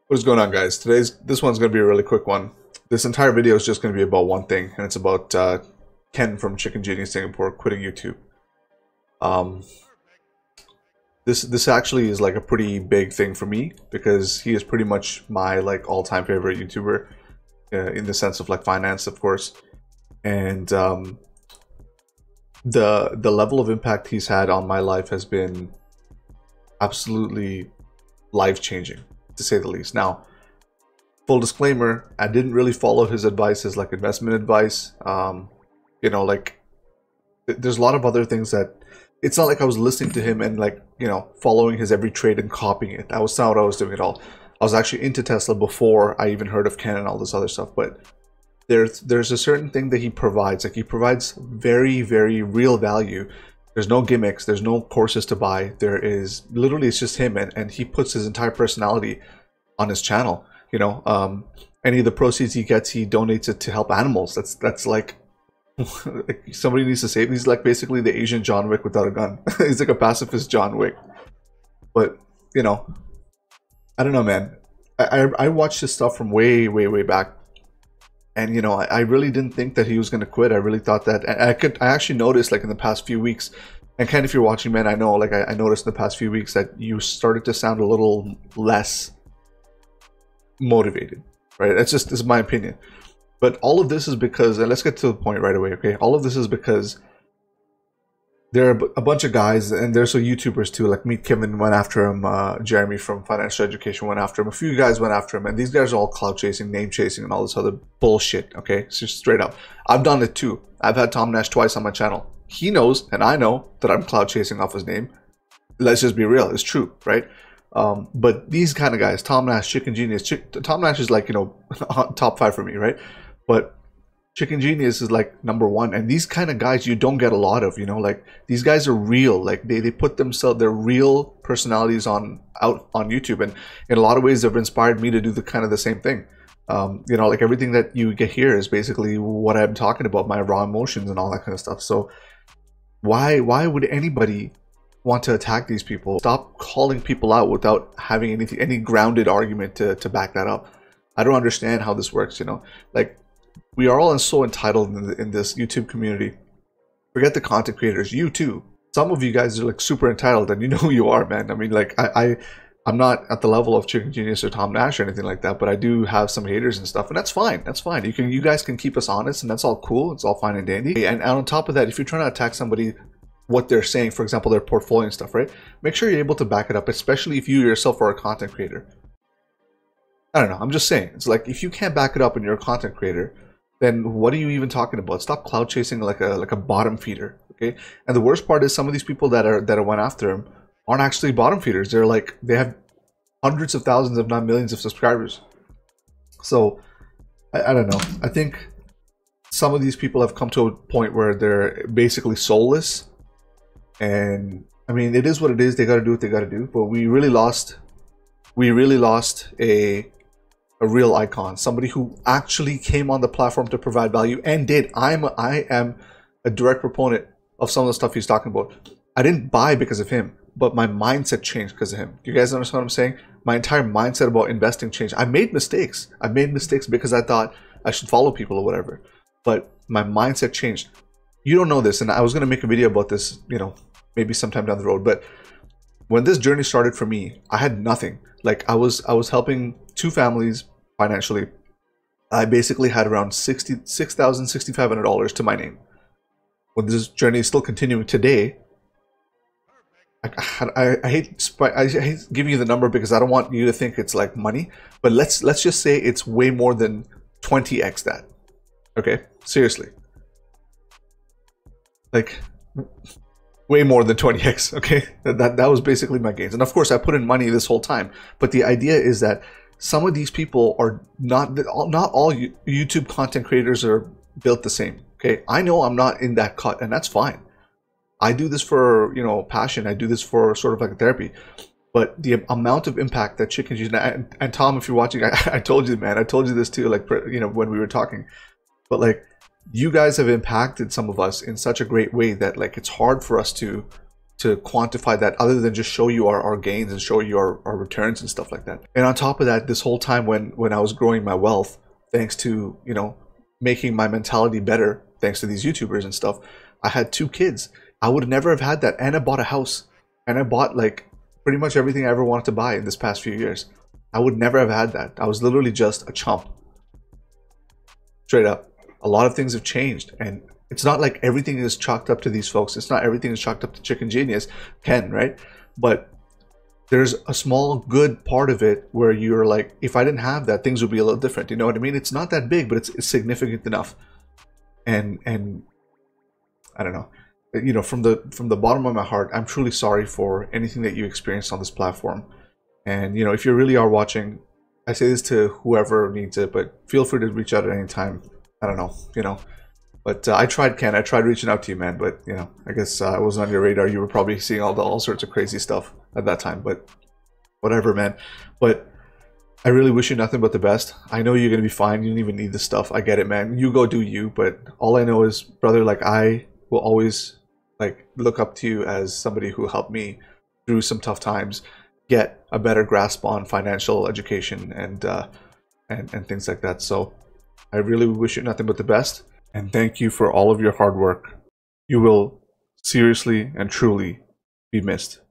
What's going on, guys? This one's going to be a really quick one. This entire video is just going to be about one thing, and it's about Ken from Chicken Genie Singapore quitting YouTube. Um, this actually is like a pretty big thing for me because he is pretty much my like all-time favorite YouTuber in the sense of like finance, of course, and the level of impact he's had on my life has been absolutely life-changing, to say the least. Now, full disclaimer, I didn't really follow his advice, his like investment advice. You know, like there's a lot of other things that it's not like I was listening to him and like, you know, following his every trade and copying it. That was not what I was doing at all. I was actually into Tesla before I even heard of Ken and all this other stuff. But there's a certain thing that he provides. Like he provides very, very real value. There's no gimmicks. There's no courses to buy. There is literally, it's just him, and he puts his entire personality on his channel. You know, any of the proceeds he gets, he donates it to help animals. That's like, like somebody needs to save. He's like basically the Asian John Wick without a gun. He's like a pacifist John Wick. But you know, I don't know, man. I watched his stuff from way back. And you know, I really didn't think that he was going to quit. I really thought that, and I actually noticed like in the past few weeks, and Ken, if you're watching, man, I know, like I noticed in the past few weeks that you started to sound a little less motivated, right? This is my opinion. But all of this is because, and let's get to the point right away, okay? All of this is because there are a bunch of guys, and there's some YouTubers too, like Meet Kevin went after him, Jeremy from Financial Education went after him, a few guys went after him, and these guys are all clout chasing, name chasing, and all this other bullshit, okay? It's just straight up. I've done it too. I've had Tom Nash twice on my channel. He knows, and I know, that I'm clout chasing off his name. Let's just be real, it's true, right? But these kind of guys, Tom Nash, Chicken Genius, Tom Nash is like, you know, top 5 for me, right? But Chicken Genius is like #1, and these kind of guys you don't get a lot of, you know, like these guys are real, like they put themselves, their real personalities out on YouTube, and in a lot of ways they've inspired me to do the kind of the same thing. You know, like everything that you get here is basically what I'm talking about, my raw emotions and all that kind of stuff. So why would anybody want to attack these people? Stop calling people out without having any grounded argument to back that up. I don't understand how this works, you know, like we are all so entitled in this YouTube community. Forget the content creators, you too. Some of you guys are like super entitled, and you know who you are, man. I mean, like I'm not at the level of Chicken Genius or Tom Nash or anything like that, but I do have some haters and stuff, and that's fine. That's fine. You guys can keep us honest, and that's all cool. It's all fine and dandy. And on top of that, if you're trying to attack somebody, what they're saying, for example, their portfolio and stuff, right? Make sure you're able to back it up, especially if you yourself are a content creator. I don't know. I'm just saying. It's like if you can't back it up and you're a content creator, then what are you even talking about? Stop cloud chasing like a bottom feeder, okay? And the worst part is some of these people that went after him aren't actually bottom feeders. They're like, they have hundreds of thousands, if not millions, of subscribers. So I don't know. I think some of these people have come to a point where they're basically soulless. And I mean, it is what it is. They got to do what they got to do. But we really lost a real icon, somebody who actually came on the platform to provide value and did. I am a direct proponent of some of the stuff he's talking about. I didn't buy because of him, but my mindset changed because of him. Do you guys understand what I'm saying? My entire mindset about investing changed. I made mistakes. I made mistakes because I thought I should follow people or whatever, but my mindset changed. You don't know this, and I was going to make a video about this, you know, maybe sometime down the road, but when this journey started for me, I had nothing. Like I was helping 2 families financially. I basically had around $6,500 to my name. When this journey is still continuing today, I hate giving you the number because I don't want you to think it's like money, but let's just say it's way more than 20x that. Okay, seriously, like way more than 20x. Okay, that was basically my gains, and of course I put in money this whole time. But the idea is that some of these people are not all YouTube content creators are built the same. Okay, I know I'm not in that cut, and that's fine. I do this for, you know, passion. I do this for sort of like a therapy. But the amount of impact that Chicken Genius, and Tom, if you're watching, I told you, man, I told you this too, like, you know, when we were talking. But like, you guys have impacted some of us in such a great way that like it's hard for us to to quantify that other than just show you our gains and show you our returns and stuff like that. And on top of that, this whole time when I was growing my wealth, thanks to, you know, making my mentality better, thanks to these YouTubers and stuff, I had 2 kids. I would never have had that. And I bought a house. And I bought like pretty much everything I ever wanted to buy in this past few years. I would never have had that. I was literally just a chump. Straight up. A lot of things have changed. And it's not like everything is chalked up to these folks. It's not everything is chalked up to Chicken Genius, Ken, right? But there's a small good part of it where you're like, if I didn't have that, things would be a little different. You know what I mean? It's not that big, but it's significant enough. And I don't know. You know, from the bottom of my heart, I'm truly sorry for anything that you experienced on this platform. And, you know, if you really are watching, I say this to whoever needs it, but feel free to reach out at any time. I don't know, you know. But I tried, Ken. I tried reaching out to you, man. But, you know, I guess I wasn't on your radar. You were probably seeing all sorts of crazy stuff at that time. But whatever, man. But I really wish you nothing but the best. I know you're going to be fine. You don't even need this stuff. I get it, man. You go do you. But all I know is, brother, like, I will always, like, look up to you as somebody who helped me through some tough times get a better grasp on financial education and things like that. So I really wish you nothing but the best. And thank you for all of your hard work. You will seriously and truly be missed.